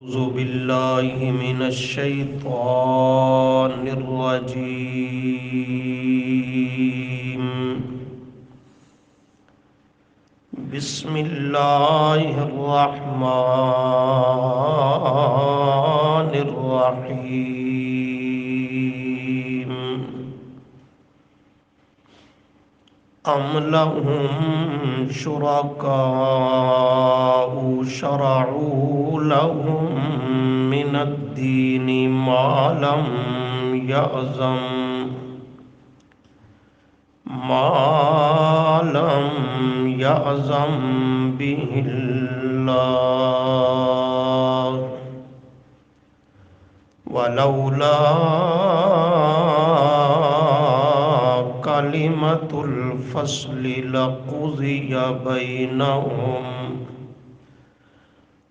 أعوذ بالله من الشيطان الرجيم. بسم الله الرحمن الرحيم. أم لهم شركاء شرعوا لهم من الدين ما لم يأذن به الله، ولولا كلمة الفصل لقضي بينهم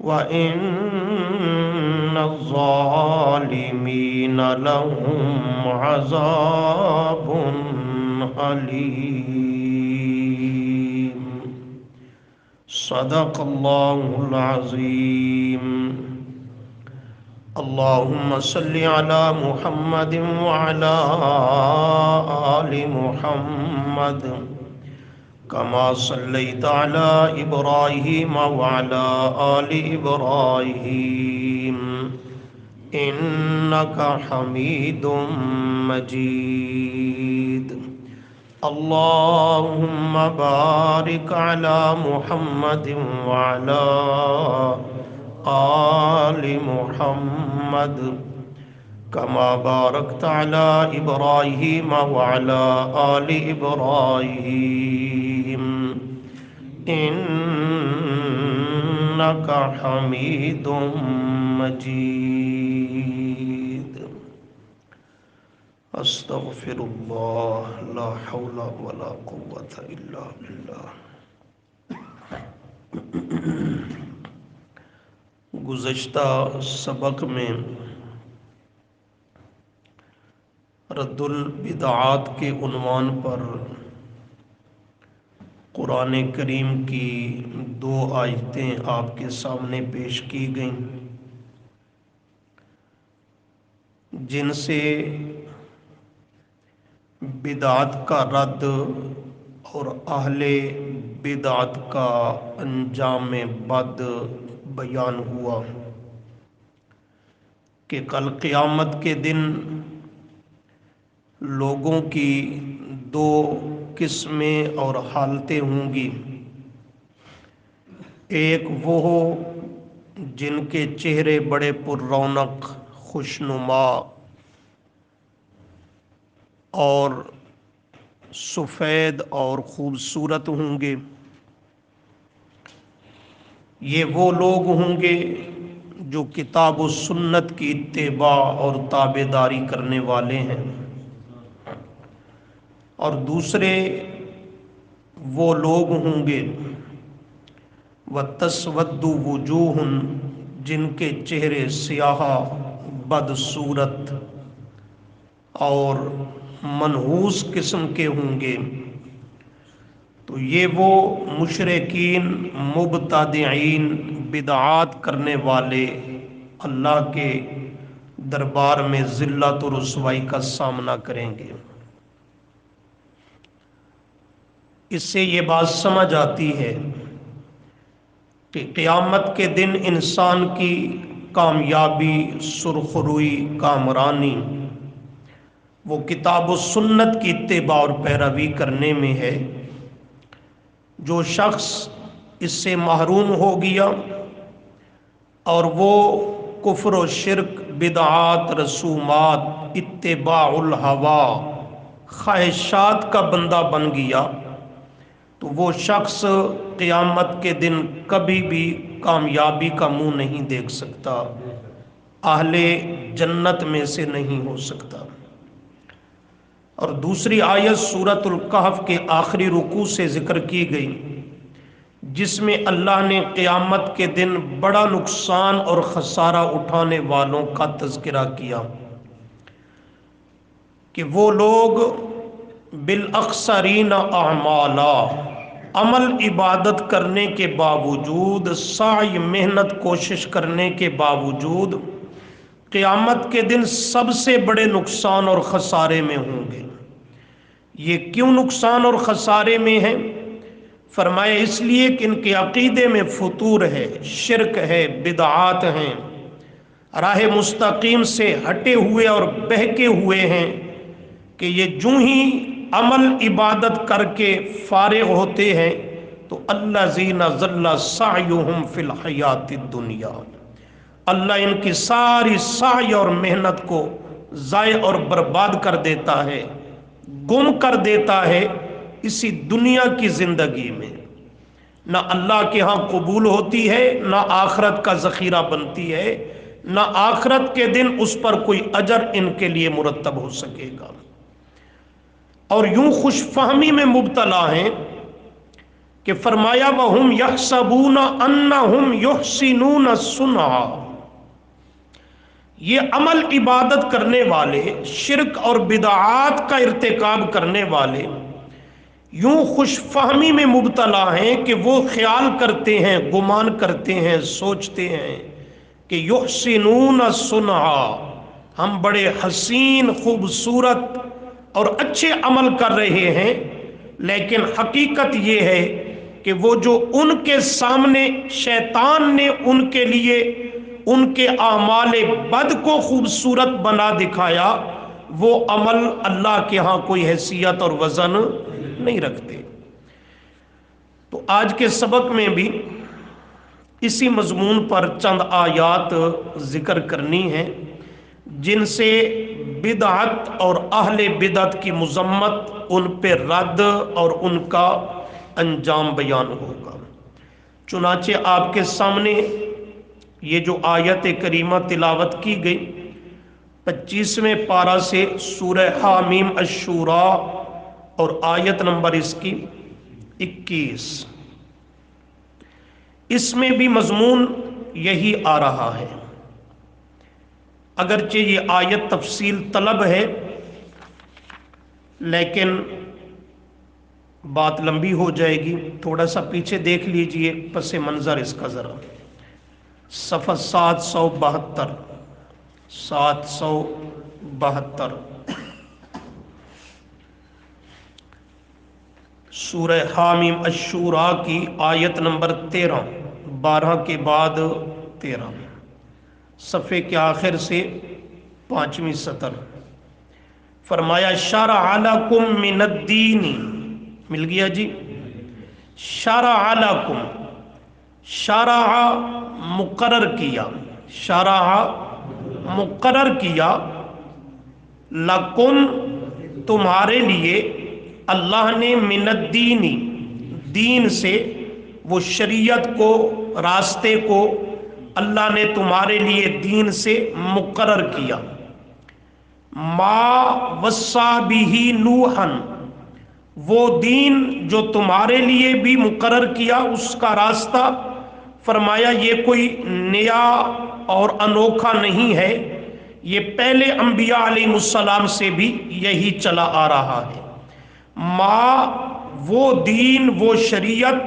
وإن الظالمين لهم عذاب أليم. صدق الله العظيم. اللهم صل على محمد وعلى آل محمد كما صليت على إبراهيم وعلى آل إبراهيم إنك حميد مجيد. اللهم بارك على محمد وعلى آل محمد كما باركت على إبراهيم وعلى آل إبراهيم إنك حميد مجيد. استغفر الله، لا حول ولا قوة إلا بالله. گزشتہ سبق میں رد البدعات کے عنوان پر قرآن کریم کی 2 آیتیں آپ کے سامنے پیش کی گئیں، جن سے بدعات کا رد اور اہل بدعات کا انجام بد بیان ہوا کہ کل قیامت کے دن لوگوں کی 2 قسمیں اور حالتیں ہوں گی. ایک وہ ہو جن کے چہرے بڑے پر رونق، خوشنما اور سفید اور خوبصورت ہوں گے. یہ وہ لوگ ہوں گے جو کتاب و سنت کی اتباع اور تابعداری کرنے والے ہیں، اور دوسرے وہ لوگ ہوں گے وَتَسْوَدُّ وُجُوهٌ جن کے چہرے سیاہ، بدصورت اور منحوس قسم کے ہوں گے. تو یہ وہ مشرکین، مبتدعین، بدعات کرنے والے اللہ کے دربار میں ذلت و رسوائی کا سامنا کریں گے. اس سے یہ بات سمجھ آتی ہے کہ قیامت کے دن انسان کی کامیابی، سرخروئی، کامرانی وہ کتاب و سنت کی اتباع اور پیروی کرنے میں ہے. جو شخص اس سے محروم ہو گیا اور وہ کفر و شرک، بدعات، رسومات، اتباع الہوا، خواہشات کا بندہ بن گیا، تو وہ شخص قیامت کے دن کبھی بھی کامیابی کا منہ نہیں دیکھ سکتا، اہل جنت میں سے نہیں ہو سکتا. اور دوسری آیت سورۃ الکہف کے آخری رکوع سے ذکر کی گئی، جس میں اللہ نے قیامت کے دن بڑا نقصان اور خسارہ اٹھانے والوں کا تذکرہ کیا کہ وہ لوگ بالاخسرین اعمالا عمل عبادت کرنے کے باوجود، سعی محنت کوشش کرنے کے باوجود قیامت کے دن سب سے بڑے نقصان اور خسارے میں ہوں گے۔ یہ کیوں نقصان اور خسارے میں ہیں؟ فرمایا اس لیے کہ ان کے عقیدے میں فتور ہے، شرک ہے، بدعات ہیں، راہ مستقیم سے ہٹے ہوئے اور بہکے ہوئے ہیں کہ یہ جو ہی عمل عبادت کر کے فارغ ہوتے ہیں تو الذین ضل سعیہم فی الحیات الدنیا، اللہ ان کی ساری سعی اور محنت کو ضائع اور برباد کر دیتا ہے، گم کر دیتا ہے اسی دنیا کی زندگی میں۔ نہ اللہ کے ہاں قبول ہوتی ہے، نہ آخرت کا ذخیرہ بنتی ہے، نہ آخرت کے دن اس پر کوئی اجر ان کے لیے مرتب ہو سکے گا۔ اور یوں خوش فہمی میں مبتلا ہیں کہ فرمایا وَهُمْ يَحْسَبُونَ أَنَّهُمْ يُحْسِنُونَ صُنْعًا، یہ عمل عبادت کرنے والے، شرک اور بدعات کا ارتکاب کرنے والے یوں خوش فہمی میں مبتلا ہیں کہ وہ خیال کرتے ہیں، گمان کرتے ہیں، سوچتے ہیں کہ یحسنون صنعا، ہم بڑے حسین، خوبصورت اور اچھے عمل کر رہے ہیں، لیکن حقیقت یہ ہے کہ وہ جو ان کے سامنے شیطان نے ان کے لیے ان کے اعمال بد کو خوبصورت بنا دکھایا، وہ عمل اللہ کے ہاں کوئی حیثیت اور وزن نہیں رکھتے۔ تو آج کے سبق میں بھی اسی مضمون پر چند آیات ذکر کرنی ہیں جن سے بدعت اور اہل بدعت کی مذمت، ان پہ رد اور ان کا انجام بیان ہوگا۔ چنانچہ آپ کے سامنے یہ جو آیت کریمہ تلاوت کی گئی 25ویں پارہ سے سورہ حامیم الشورى اور آیت نمبر اس کی 21، اس میں بھی مضمون یہی آ رہا ہے۔ اگرچہ یہ آیت تفصیل طلب ہے لیکن بات لمبی ہو جائے گی، تھوڑا سا پیچھے دیکھ لیجئے پس منظر اس کا ذرا، صفحہ 772 772 سورہ حامیم الشورى کی آیت نمبر 13، 12 کے بعد 13، صفحے کے آخر سے 5ویں سطر۔ فرمایا شرع لکم من الدین، مل گیا جی، شرع لکم، شرع مقرر کیا، شرع مقرر کیا، لکم تمہارے لیے، اللہ نے من الدین دین سے، وہ شریعت کو، راستے کو اللہ نے تمہارے لیے دین سے مقرر کیا، ما وصی بہ نوحا، وہ دین جو تمہارے لیے بھی مقرر کیا، اس کا راستہ فرمایا یہ کوئی نیا اور انوکھا نہیں ہے، یہ پہلے انبیاء علیہ السلام سے بھی یہی چلا آ رہا ہے۔ ما وہ دین، وہ شریعت،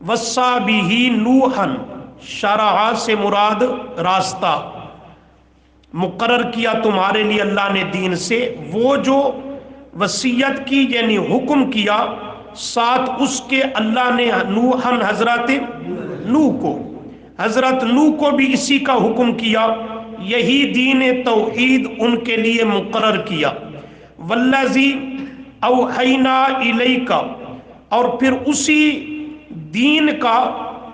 وصی بہ نوحا، شرع سے مراد راستہ، مقرر کیا تمہارے لیے اللہ نے دین سے، وہ جو وصیت کی یعنی حکم کیا، ساتھ اس کے اللہ نے نوحاً حضرت نوح کو، حضرت نوح کو بھی اسی کا حکم کیا، یہی دین توحید ان کے لیے مقرر کیا۔ والذی اوحینا الیک، اور پھر اسی دین کا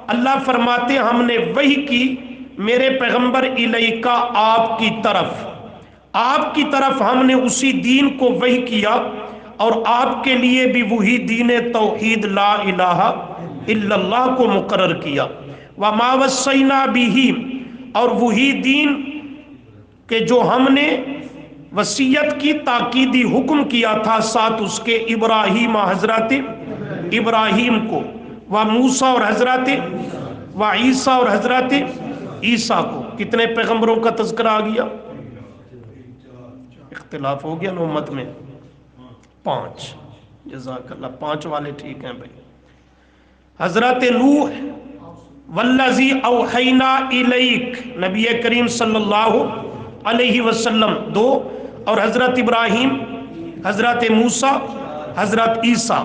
اللہ فرماتے ہم نے وحی کی میرے پیغمبر الیکا، آپ کی طرف، آپ کی طرف ہم نے اسی دین کو وحی کیا، اور آپ کے لیے بھی وہی دین توحید لا الہ الا اللہ کو مقرر کیا۔ وما وصینا بہ، اور وہی دین کہ جو ہم نے وصیت کی، تاکیدی حکم کیا تھا ساتھ اس کے ابراہیم، حضرت ابراہیم کو، موسیٰ اور حضرت عیسیٰ اور حضرت عیسیٰ کو۔ کتنے پیغمبروں کا تذکرہ آ گیا؟ اختلاف ہو گیا نا امت میں، 5، جزاک اللہ، 5 والے ٹھیک ہیں بھائی۔ حضرت نوح والذی اوحینا الیک نبی کریم صلی اللہ علیہ وسلم 2، اور حضرت ابراہیم، حضرت موسیٰ، حضرت عیسیٰ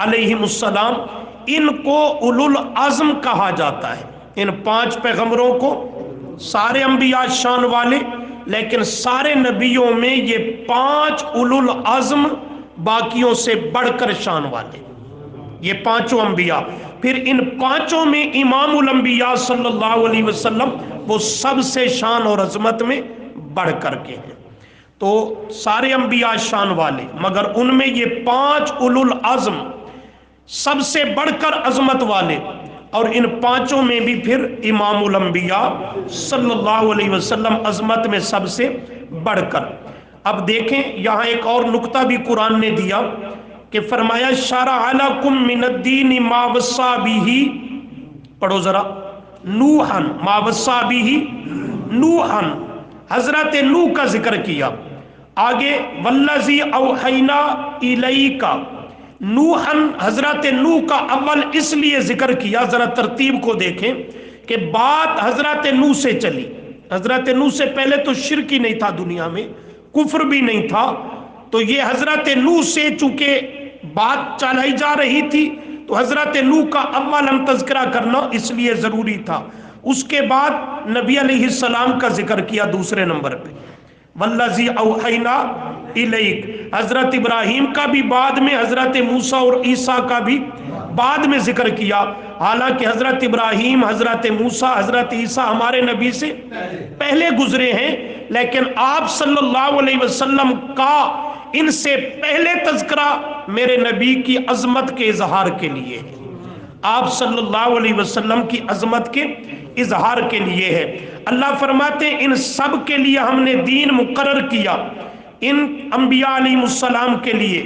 علیہ السلام، ان کو اولو العزم کہا جاتا ہے۔ ان 5 پیغمبروں کو سارے انبیاء شان والے، لیکن سارے نبیوں میں یہ 5 اولو العزم باقیوں سے بڑھ کر شان والے، یہ 5 انبیاء۔ پھر ان 5 میں امام الانبیاء صلی اللہ علیہ وسلم وہ سب سے شان اور عظمت میں بڑھ کر کے ہیں۔ تو سارے انبیاء شان والے، مگر ان میں یہ 5 اولو العزم سب سے بڑھ کر عظمت والے، اور ان 5 میں بھی پھر امام الانبیاء صلی اللہ علیہ وسلم عظمت میں سب سے بڑھ کر۔ اب دیکھیں یہاں ایک اور نقطہ بھی قرآن نے دیا کہ فرمایا شرع لکم من الدین ما وصی بہ، پڑھو ذرا، نوحا ما وصی بہ نوحا، حضرت نوح کا ذکر کیا، آگے والذی اوحینا الیک نوحا، حضرت نوح کا اول اس لیے ذکر کیا، ذرا ترتیب کو دیکھیں کہ بات حضرت نوح سے چلی۔ حضرت نوح سے پہلے تو شرک ہی نہیں تھا دنیا میں، کفر بھی نہیں تھا، تو یہ حضرت نوح سے چونکہ بات چلائی جا رہی تھی تو حضرت نوح کا اول ہم تذکرہ کرنا اس لیے ضروری تھا۔ اس کے بعد نبی علیہ السلام کا ذکر کیا دوسرے نمبر پہ، والذی اوحینا الیک، حضرت ابراہیم کا بھی بعد میں، حضرت موسیٰ اور عیسیٰ کا بھی بعد میں ذکر کیا، حالانکہ حضرت ابراہیم، حضرت موسیٰ، حضرت عیسیٰ ہمارے نبی سے پہلے گزرے ہیں، لیکن آپ صلی اللہ علیہ وسلم کا ان سے پہلے تذکرہ میرے نبی کی عظمت کے اظہار کے لیے ہے، آپ صلی اللہ علیہ وسلم کی عظمت کے اظہار کے لیے ہے۔ اللہ فرماتے ہیں ان سب کے لیے ہم نے دین مقرر کیا، ان انبیاء علیہ السلام کے لیے،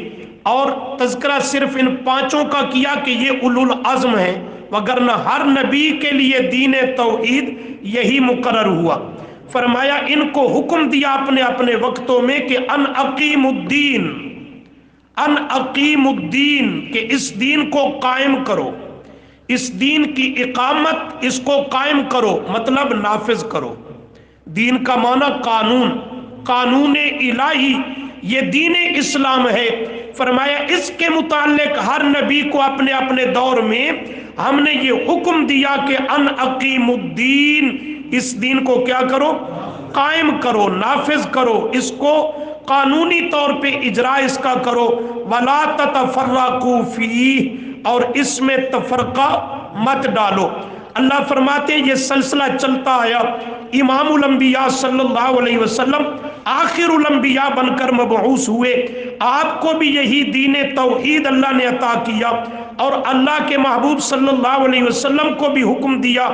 اور تذکرہ صرف ان 5 کا کیا کہ یہ اولو العزم ہیں، وگرنہ ہر نبی کے لیے دین توحید یہی مقرر ہوا۔ فرمایا ان کو حکم دیا اپنے اپنے وقتوں میں کہ ان اقیم الدین، ان اقیم الدین، کہ اس دین کو قائم کرو، اس دین کی اقامت، اس کو قائم کرو مطلب نافذ کرو۔ دین کا معنی قانون، قانون الہی، یہ دین اسلام ہے۔ فرمایا اس کے متعلق ہر نبی کو اپنے اپنے دور میں ہم نے یہ حکم دیا کہ ان اقیم الدین، اس دین کو کیا کرو؟ قائم کرو، نافذ کرو، اس کو قانونی طور پہ اجرا اس کا کرو، ولا تتفرقوا فیہ، اور اس میں تفرقہ مت ڈالو۔ اللہ فرماتے ہیں یہ سلسلہ چلتا آیا، امام الانبیاء صلی اللہ علیہ وسلم آخر الانبیاء بن کر مبعوث ہوئے، آپ کو بھی یہی دین توحید اللہ نے عطا کیا، اور اللہ کے محبوب صلی اللہ علیہ وسلم کو بھی حکم دیا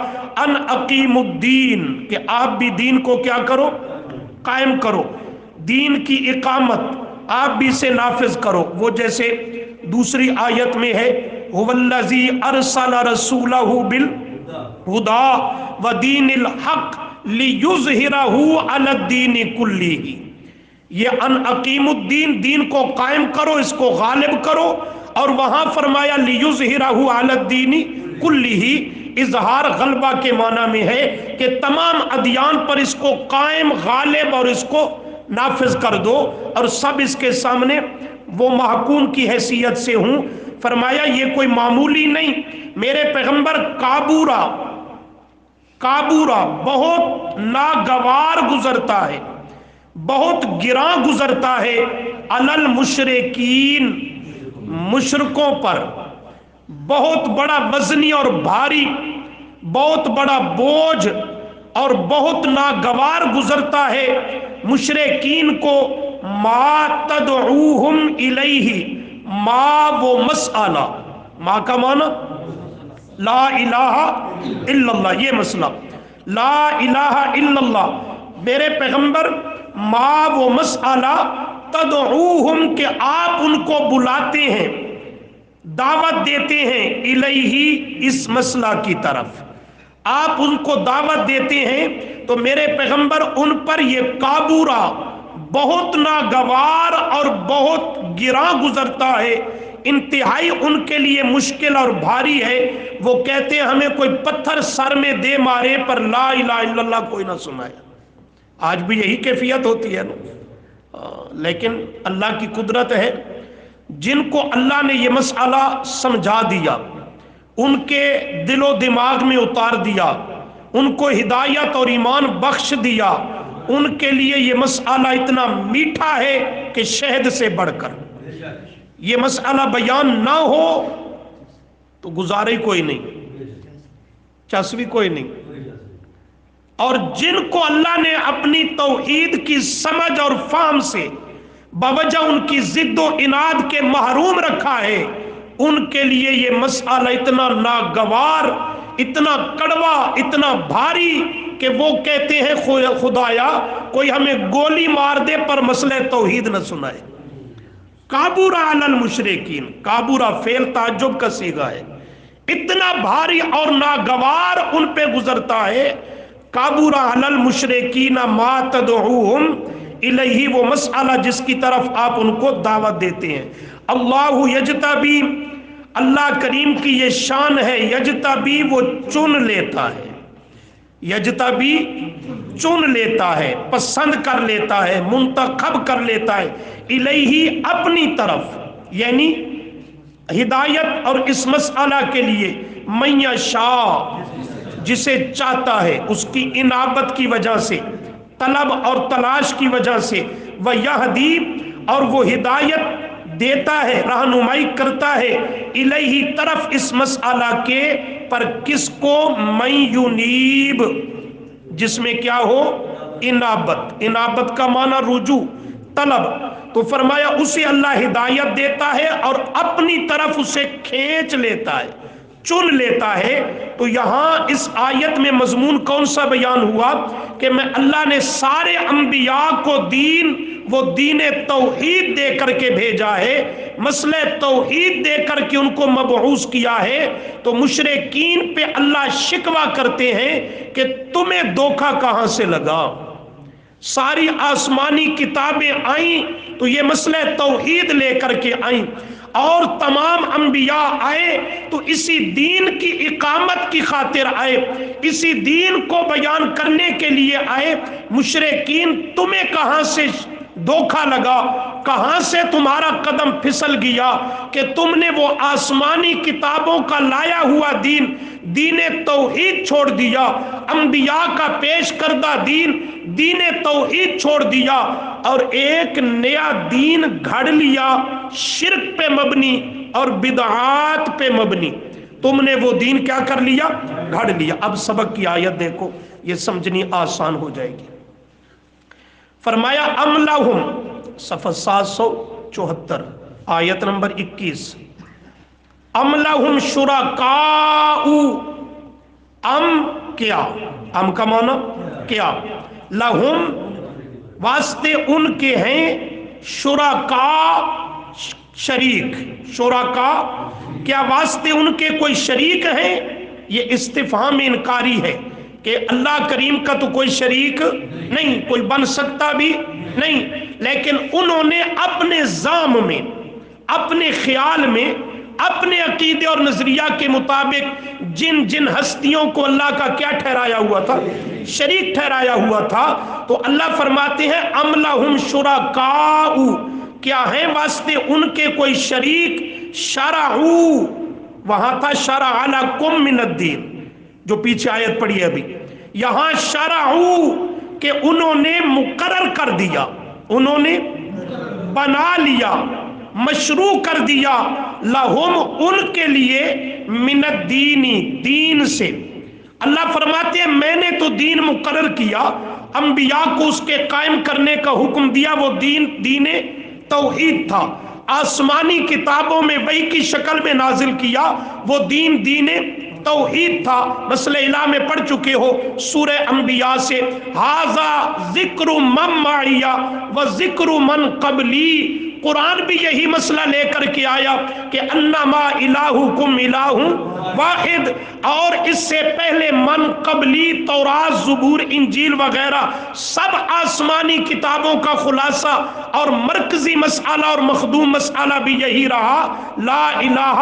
ان اقیم الدین، کہ آپ بھی دین کو کیا کرو؟ قائم کرو، دین کی اقامت آپ بھی سے نافذ کرو۔ وہ جیسے دوسری آیت میں ہے هو الذی ارسل رسولہ بالہدی ودین الحق لیظہرہ علی الدین کلہ، یہ ان اقیم الدین، دین کو قائم کرو، اس کو غالب کرو، اور وہاں فرمایا لیظہرہ علی الدین کلہ، اظہار غلبہ کے معنی میں ہے کہ تمام ادیان پر اس کو قائم، غالب اور اس کو نافذ کر دو، اور سب اس کے سامنے وہ محکوم کی حیثیت سے ہوں۔ فرمایا یہ کوئی معمولی نہیں، میرے پیغمبر کابورا بہت ناگوار گزرتا ہے، بہت گراں گزرتا ہے، علی المشرکین، مشرکوں پر بہت بڑا وزنی اور بھاری، بہت بڑا بوجھ اور بہت ناگوار گزرتا ہے مشرکین کو، ما تدعوہم الیہ، ما وہ مسئلہ، ما کا معنی لا الہ الا اللہ، یہ مسئلہ لا الہ الا اللہ، میرے پیغمبر ما وہ مسئلہ تدعوہم، کہ آپ ان کو بلاتے ہیں، دعوت دیتے ہیں، الیہ، اس مسئلہ کی طرف آپ ان کو دعوت دیتے ہیں، تو میرے پیغمبر ان پر یہ کابورا، بہت ناگوار اور بہت گراں گزرتا ہے انتہائی ان کے لیے مشکل اور بھاری ہے، وہ کہتے ہیں ہمیں کوئی پتھر سر میں دے مارے پر لا الہ الا اللہ کوئی نہ سنائے۔ آج بھی یہی کیفیت ہوتی ہے نا، لیکن اللہ کی قدرت ہے، جن کو اللہ نے یہ مسئلہ سمجھا دیا، ان کے دل و دماغ میں اتار دیا، ان کو ہدایت اور ایمان بخش دیا، ان کے لیے یہ مسئلہ اتنا میٹھا ہے کہ شہد سے بڑھ کر۔ یہ مسئلہ بیان نہ ہو تو گزارے کوئی نہیں، چسوی کوئی نہیں۔ اور جن کو اللہ نے اپنی توحید کی سمجھ اور فہم سے بوجہ ان کی ضد و عناد کے محروم رکھا ہے، ان کے لیے یہ مسئلہ اتنا ناگوار، اتنا کڑوا، اتنا بھاری کہ وہ کہتے ہیں خدایا کوئی ہمیں گولی مار دے پر مسئلہ توحید نہ سنائے۔ کابورا علی المشرکین، کابورا فعل تعجب کا صیغہ ہے، اتنا بھاری اور ناگوار ان پہ گزرتا ہے۔ کابورا علی المشرکین ما تدعوہم الیہ، وہ مسئلہ جس کی طرف آپ ان کو دعوت دیتے ہیں۔ اللہ یجتبی، اللہ کریم کی یہ شان ہے، یجتبی وہ چن لیتا ہے، یجتبی چن لیتا ہے، پسند کر لیتا ہے، منتخب کر لیتا ہے، الیہ اپنی طرف، یعنی ہدایت اور اس مسئلہ کے لیے من یشاء، جسے چاہتا ہے، اس کی انابت کی وجہ سے، طلب اور تلاش کی وجہ سے، وَيَهْدِي، اور وہ ہدایت دیتا ہے، رہنمائی کرتا ہے، الیہ طرف اس مسئلہ کے پر، کس کو؟ من یونیب، جس میں کیا ہو؟ انابت۔ انابت کا معنی رجوع، طلب۔ تو فرمایا اسے اللہ ہدایت دیتا ہے اور اپنی طرف اسے کھینچ لیتا ہے، چن لیتا ہے۔ تو یہاں اس آیت میں مضمون کون سا بیان ہوا کہ میں اللہ نے سارے انبیاء کو دین، وہ دین توحید دے کر کے بھیجا ہے، مسئلہ توحید دے کر کے ان کو مبعوث کیا ہے۔ تو مشرکین پہ اللہ شکوہ کرتے ہیں کہ تمہیں دھوکہ کہاں سے لگا؟ ساری آسمانی کتابیں آئیں تو یہ مسئلہ توحید لے کر کے آئیں، اور تمام انبیاء آئے تو اسی دین کی اقامت کی خاطر آئے، اسی دین کو بیان کرنے کے لیے آئے۔ مشرکین تمہیں کہاں سے دھوکہ لگا، کہاں سے تمہارا قدم پھسل گیا کہ تم نے وہ آسمانی کتابوں کا لایا ہوا دین، دین توحید چھوڑ دیا، انبیاء کا پیش کردہ دین، دین توحید چھوڑ دیا، اور ایک نیا دین گھڑ لیا، شرک پہ مبنی اور بدعات پہ مبنی۔ تم نے وہ دین کیا کر لیا؟ گھڑ لیا۔ اب سبق کی آیت دیکھو، یہ سمجھنی آسان ہو جائے گی۔ فرمایا ام لہم، صفحہ 774، آیت نمبر 21، ام لہم شرکاء، ام کیا، ام کا معنی کیا، لہم واسطے ان کے ہیں، شرکاء شریک، شرکاء کیا واسطے ان کے کوئی شریک ہیں؟ یہ استفہام انکاری ہے کہ اللہ کریم کا تو کوئی شریک نہیں، کوئی بن سکتا بھی نہیں، لیکن انہوں نے اپنے ذام میں، اپنے خیال میں، اپنے عقیدے اور نظریہ کے مطابق جن جن ہستیوں کو اللہ کا کیا ٹھہرایا ہوا تھا؟ شریک ٹھہرایا ہوا تھا۔ تو اللہ فرماتے ہیں ام لہم شرکاء، کیا ہیں واسطے ان کے کوئی شریک، شرعوا، وہاں تھا شرع لکم من الدین جو پیچھے آیت پڑھی ہے ابھی، یہاں شرعوا کہ انہوں نے مقرر کر دیا، انہوں نے بنا لیا، مشروع کر دیا، لہم ان کے لیے، من الدینی دین سے۔ اللہ فرماتے ہیں میں نے تو دین مقرر کیا، انبیاء کو اس کے قائم کرنے کا حکم دیا، وہ دین دین توحید تھا، آسمانی کتابوں میں وحی کی شکل میں نازل کیا، وہ دین دین توحید تھا۔ مسئلہ الہ میں پڑھ چکے ہو سورہ انبیاء سے، ھذا ذکر من معی و ذکر من قبلی، قرآن بھی یہی مسئلہ لے کر کے آیا کہ انما الہکم الہ واحد، اور اس سے پہلے من قبلی تورات زبور انجیل وغیرہ سب آسمانی کتابوں کا خلاصہ اور مرکزی مسئلہ اور مخدوم مسئلہ بھی یہی رہا، لا الہ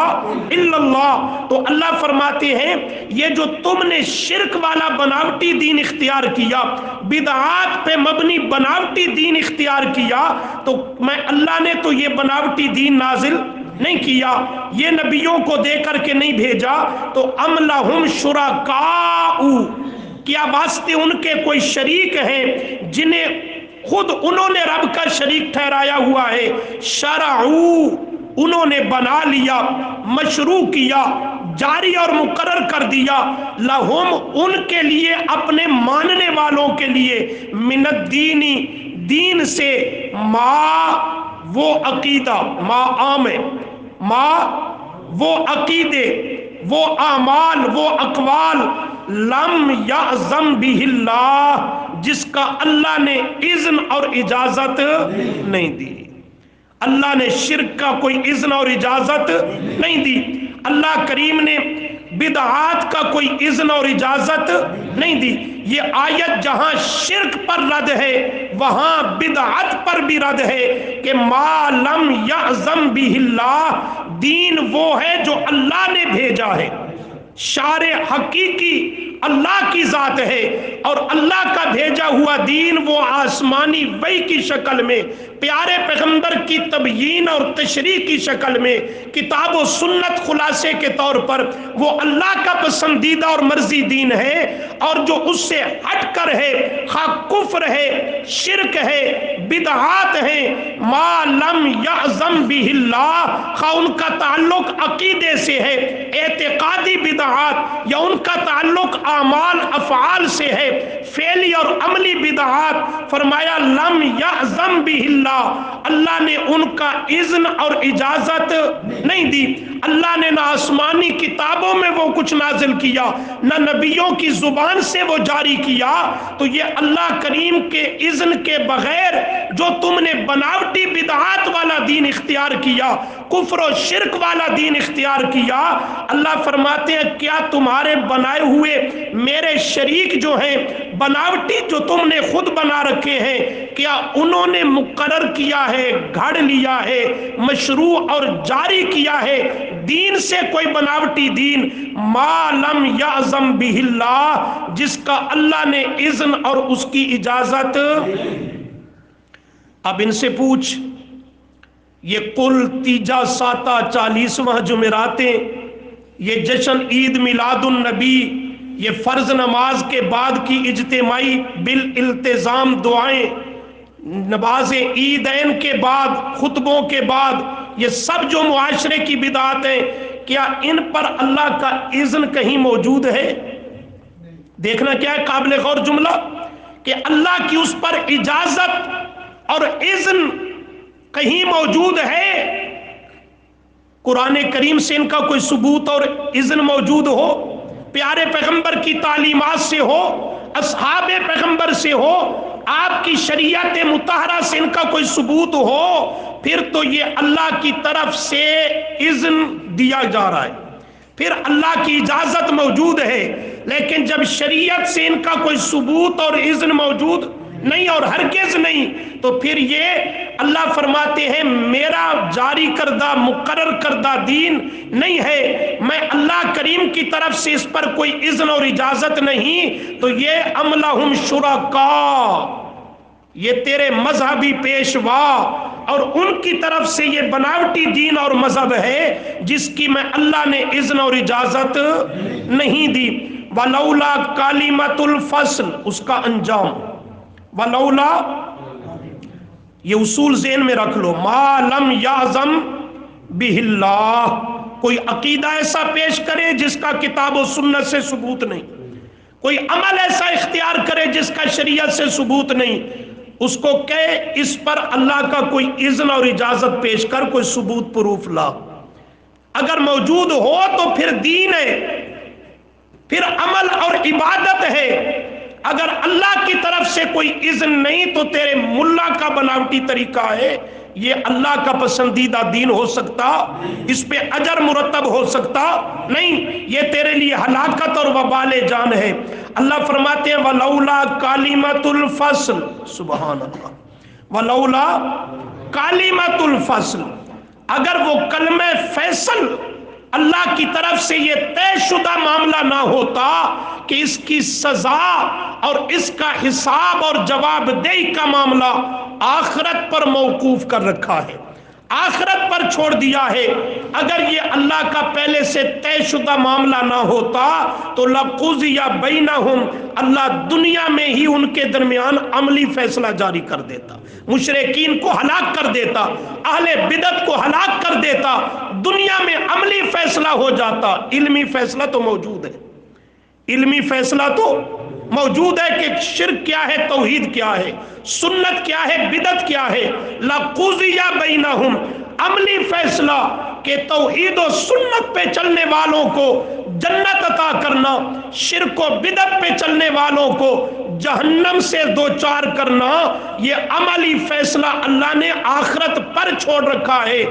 الا اللہ۔ تو اللہ فرماتے ہیں یہ جو تم نے شرک والا بناوٹی دین اختیار کیا، بدعات پہ مبنی بناوٹی دین اختیار کیا، تو میں اللہ نے تو یہ بناوٹی دین نازل نہیں کیا، یہ نبیوں کو دے کر کے نہیں بھیجا۔ تو ام لہم شرکاء، کیا واسطے ان کے کوئی شریک ہیں جنہیں خود انہوں نے رب کا شریک ٹھہرایا ہوا ہے، شرعوا، انہوں نے بنا لیا، مشروع کیا، جاری اور مقرر کر دیا، لہم، ان کے لیے، اپنے ماننے والوں کے لیے، من الدین، دین سے، ما، وہ عقیدہ، ما عام ہے، ما، وہ عقیدے، وہ اعمال، وہ اقوال، لم یعظم بہ اللہ، جس کا اللہ نے اذن اور اجازت نہیں دی۔ اللہ نے شرک کا کوئی اذن اور اجازت نہیں دی، اللہ کریم نے بدعات کا کوئی اذن اور اجازت نہیں دی۔ یہ آیت جہاں شرک پر رد ہے وہاں بدعت پر بھی رد ہے کہ ما لم یعظم بہ اللہ، دین وہ ہے جو اللہ نے بھیجا ہے، شارع حقیقی اللہ کی ذات ہے، اور اللہ کا بھیجا ہوا دین وہ آسمانی وحی کی شکل میں، پیارے پیغمبر کی تبیین اور تشریح کی شکل میں، کتاب و سنت خلاصے کے طور پر وہ اللہ کا پسندیدہ اور مرضی دین ہے، اور جو اس سے ہٹ کر ہے، خواہ کفر ہے، شرک ہے، بدعات ہیں، ما لم یعظم بہ اللہ، خواہ ان کا تعلق عقیدے سے ہے، اعتقادی بدعات، یا ان کا تعلق اعمال افعال سے ہے، فعلی اور عملی بدعات، فرمایا لم یعظم بہ اللہ، اللہ نے ان کا اذن اور اجازت نہیں دی۔ اللہ نے نہ آسمانی کتابوں میں وہ کچھ نازل کیا، نہ نبیوں کی زبان سے وہ جاری کیا، تو یہ اللہ کریم کے اذن کے بغیر جو تم نے بناوٹی بدعات والا دین اختیار کیا، کفر و شرک والا دین اختیار کیا، اللہ فرماتے ہیں کیا تمہارے بنائے ہوئے میرے شریک جو ہیں بناوٹی جو تم نے خود بنا رکھے ہیں، کیا انہوں نے مقرر کیا ہے، گھڑ لیا ہے، مشروع اور جاری کیا ہے دین سے کوئی بناوٹی دین، ما لم یعظم بہ اللہ، جس کا اللہ نے اذن اور اس کی اجازت۔ اب ان سے پوچھ، یہ کل تیجا ساتا 40واں جمعراتیں، یہ جشن عید میلاد النبی، یہ فرض نماز کے بعد کی اجتماعی بالالتزام دعائیں، نماز عیدین کے بعد، خطبوں کے بعد، یہ سب جو معاشرے کی بدعات ہیں، کیا ان پر اللہ کا اذن کہیں موجود ہے؟ دیکھنا کیا ہے قابل غور جملہ کہ اللہ کی اس پر اجازت اور اذن کہیں موجود ہے؟ قرآن کریم سے ان کا کوئی ثبوت اور اذن موجود ہو، پیارے پیغمبر کی تعلیمات سے ہو، اصحاب پیغمبر سے ہو، آپ کی شریعت مطہرہ سے ان کا کوئی ثبوت ہو، پھر تو یہ اللہ کی طرف سے اذن دیا جا رہا ہے، پھر اللہ کی اجازت موجود ہے۔ لیکن جب شریعت سے ان کا کوئی ثبوت اور اذن موجود نہیں اور ہرگز نہیں، تو پھر یہ اللہ فرماتے ہیں میرا جاری کردہ مقرر کردہ دین نہیں ہے، میں اللہ کریم کی طرف سے اس پر کوئی اذن اور اجازت نہیں، تو یہ ام لہم شرکاء، یہ تیرے مذہبی پیشوا اور ان کی طرف سے یہ بناوٹی دین اور مذہب ہے جس کی میں اللہ نے اذن اور اجازت نہیں دی۔ ولولا کلمۃ الفصل، اس کا انجام، ولولا، یہ اصول ذہن میں رکھ لو، ما لم یعظم بہ اللہ، کوئی عقیدہ ایسا پیش کرے جس کا کتاب و سنت سے ثبوت نہیں، کوئی عمل ایسا اختیار کرے جس کا شریعت سے ثبوت نہیں، اس کو کہے اس پر اللہ کا کوئی اذن اور اجازت پیش کر، کوئی ثبوت پروف لا، اگر موجود ہو تو پھر دین ہے، پھر عمل اور عبادت ہے، اگر اللہ کی طرف سے کوئی اذن نہیں تو تیرے ملا کا بناوٹی طریقہ ہے، یہ اللہ کا پسندیدہ دین ہو سکتا؟ اس پہ اجر مرتب ہو سکتا؟ نہیں، یہ تیرے لیے ہلاکت اور وبال جان ہے۔ اللہ فرماتے ہیں ولولا کلمۃ الفصل، سبحان اللہ، ولولا کلمۃ الفصل، اگر وہ کلمہ فیصل اللہ کی طرف سے یہ طے شدہ معاملہ نہ ہوتا کہ اس کی سزا اور اس کا حساب اور جواب دہی کا معاملہ آخرت پر موقوف کر رکھا ہے، آخرت پر چھوڑ دیا ہے، اگر یہ اللہ کا پہلے سے طے شدہ معاملہ نہ ہوتا تو لقضی بینہم، اللہ دنیا میں ہی ان کے درمیان عملی فیصلہ جاری کر دیتا، مشرکین کو ہلاک کر دیتا، اہل بدعت کو ہلاک کر دیتا، دنیا میں عملی فیصلہ ہو جاتا۔ علمی فیصلہ تو موجود ہے، علمی فیصلہ تو موجود ہے کہ شرک کیا ہے، توحید کیا ہے، سنت کیا ہے، بدعت کیا ہے۔ لقضی بینہم، عملی فیصلہ کہ توحید و سنت پہ چلنے والوں کو جنت عطا کرنا، شرک و بدعت پہ چلنے والوں کو جہنم سے دوچار کرنا، یہ عملی فیصلہ اللہ نے آخرت پر چھوڑ رکھا ہے۔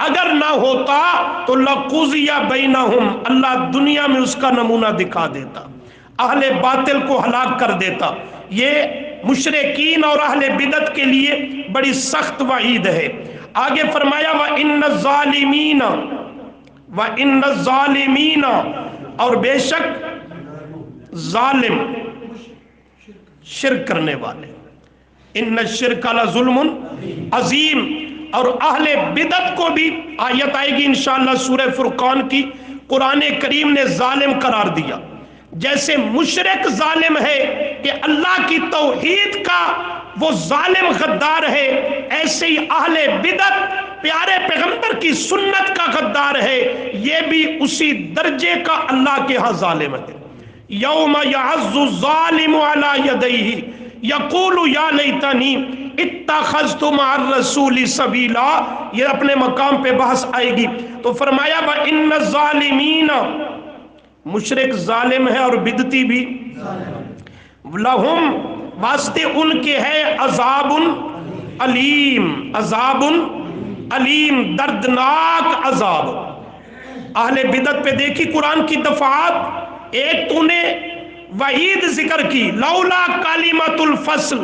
اگر نہ ہوتا تو لقضی بینہم، اللہ دنیا میں اس کا نمونہ دکھا دیتا، اہل باطل کو ہلاک کر دیتا۔ یہ مشرکین اور اہل بدعت کے لیے بڑی سخت وعید ہے۔ آگے فرمایا وَإِنَّ الظَّالِمِينَ وَإِنَّ الظَّالِمِينَ، اور بے شک ظالم، شرک کرنے والے، ان الشرک لظلم عظیم، اور اہل بدعت کو بھی آیت آئے گی انشاءاللہ سورہ فرقان کی، قرآن کریم نے ظالم قرار دیا۔ جیسے مشرک ظالم ہے کہ اللہ کی توحید کا وہ ظالم غدار ہے، ایسے ہی اہل بدعت پیارے پیغمبر کی سنت کا غدار ہے، یہ بھی اسی درجے کا اللہ کے ہاں ظالم ہے۔ یوم یعض الظالم علی یدیہ یقول یا لیتنی اتخذت مع الرسول سبیلا، یہ اپنے مقام پہ بحث آئے گی۔ تو فرمایا وَإِنَّ الظَّالِمِينَ، مشرک ظالم ہے اور بدعتی بھی، لہم، واسطے ان کے ہے عذاب علیم، عذاب علیم، دردناک عذاب۔ اہل بدعت پہ دیکھی قرآن کی دفعات، ایک تو نے وعید ذکر کی لولا کلمۃ الفصل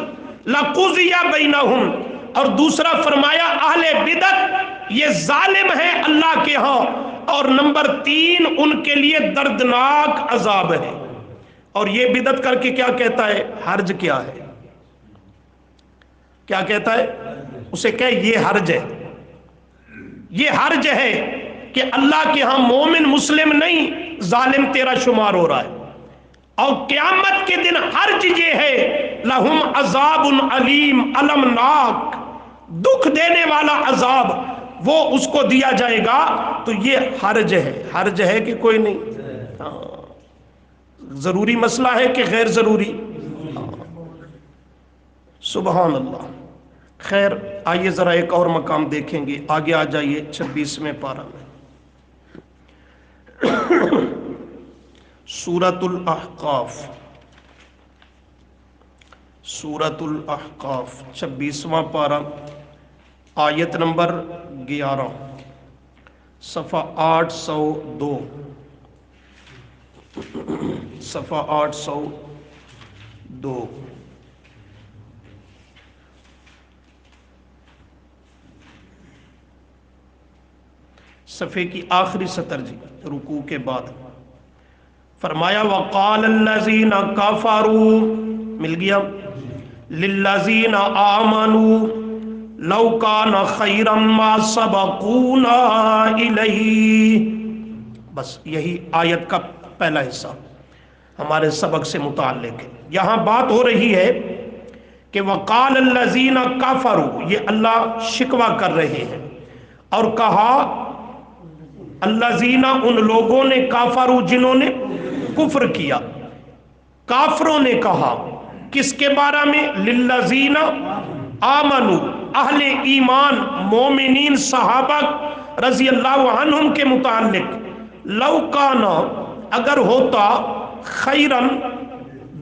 لقضی بینہم، اور دوسرا فرمایا اہل بدعت یہ ظالم ہے اللہ کے ہاں، اور نمبر 3 ان کے لیے دردناک عذاب ہے۔ اور یہ بدعت کر کے کیا کہتا ہے؟ حرج کیا ہے؟ کیا کہتا ہے؟ اسے کہ یہ حرج ہے، یہ حرج ہے کہ اللہ کے ہاں مومن مسلم نہیں، ظالم تیرا شمار ہو رہا ہے۔ اور قیامت کے دن حرج یہ ہے لہم عذاب علیم، المناک، دکھ دینے والا عذاب وہ اس کو دیا جائے گا۔ تو یہ حرج ہے، حرج ہے کہ کوئی نہیں؟ ضروری مسئلہ ہے کہ غیر ضروری؟ سبحان اللہ۔ خیر، آئیے ذرا ایک اور مقام دیکھیں گے، آگے آ جائیے 26ویں پارہ میں، سورۃ الاحقاف، سورۃ الاحقاف 26واں پارہ، آیت نمبر 11، صفحہ 802، صفحہ 802۔ صفحے کی آخری سطر جی، رکوع کے بعد فرمایا وقال الذین کفروا، مل گیا، للذین آمنوا لو کان خیرا ما سبقونا الیہ۔ بس یہی آیت کا پہلا حصہ ہمارے سبق سے متعلق ہے۔ یہاں بات ہو رہی ہے کہ وقال الذین کفروا، یہ اللہ شکوہ کر رہے ہیں، اور کہا الذین، ان لوگوں نے، کافروا، جنہوں نے کفر کیا، کافروں نے کہا کس کے بارے میں؟ للذین آمنوا، اہل ایمان، مومنین، صحابہ رضی اللہ عنہم کے متعلق، لو کان، اگر ہوتا، خیرن،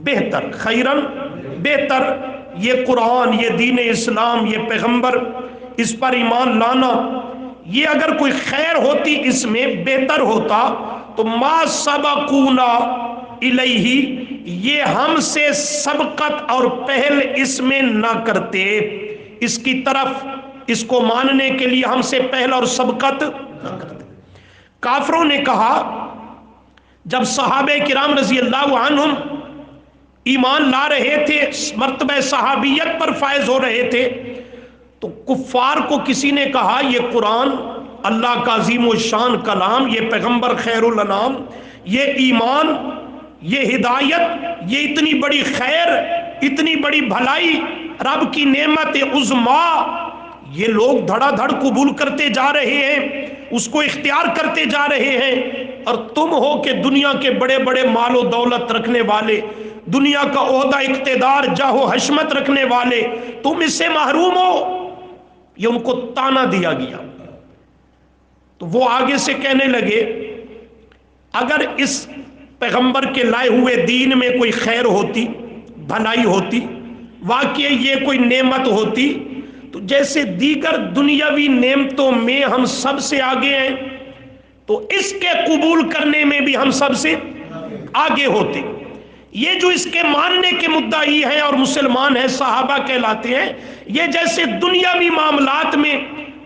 بہتر، خیرن، بہتر، یہ قرآن، یہ دین اسلام، یہ پیغمبر، اس پر ایمان لانا، یہ اگر کوئی خیر ہوتی اس میں بہتر ہوتا تو ما سبقونا الیہ، یہ ہم سے سبقت اور پہل اس میں نہ کرتے، اس کی طرف اس کو ماننے کے لیے ہم سے پہل اور سبقت نہ کرتے۔ کافروں نے کہا جب صحابہ کرام رضی اللہ عنہم ایمان لا رہے تھے، مرتبہ صحابیت پر فائز ہو رہے تھے، تو کفار کو کسی نے کہا یہ قرآن اللہ کا عظیم و شان کلام، یہ پیغمبر خیر الانام، یہ ایمان، یہ ہدایت، یہ اتنی بڑی خیر، اتنی بڑی بھلائی، رب کی نعمت عظما، یہ لوگ دھڑا دھڑ قبول کرتے جا رہے ہیں، اس کو اختیار کرتے جا رہے ہیں، اور تم ہو کہ دنیا کے بڑے بڑے مال و دولت رکھنے والے، دنیا کا عہدہ اقتدار جاہ و حشمت رکھنے والے، تم اس سے محروم ہو۔ یہ ان کو تانا دیا گیا۔ تو وہ آگے سے کہنے لگے اگر اس پیغمبر کے لائے ہوئے دین میں کوئی خیر ہوتی، بھلائی ہوتی، واقعی یہ کوئی نعمت ہوتی، تو جیسے دیگر دنیاوی نعمتوں میں ہم سب سے آگے ہیں، تو اس کے قبول کرنے میں بھی ہم سب سے آگے ہوتے۔ یہ جو اس کے ماننے کے مدعی ہیں اور مسلمان ہیں، صحابہ کہلاتے ہیں، یہ جیسے دنیاوی معاملات میں،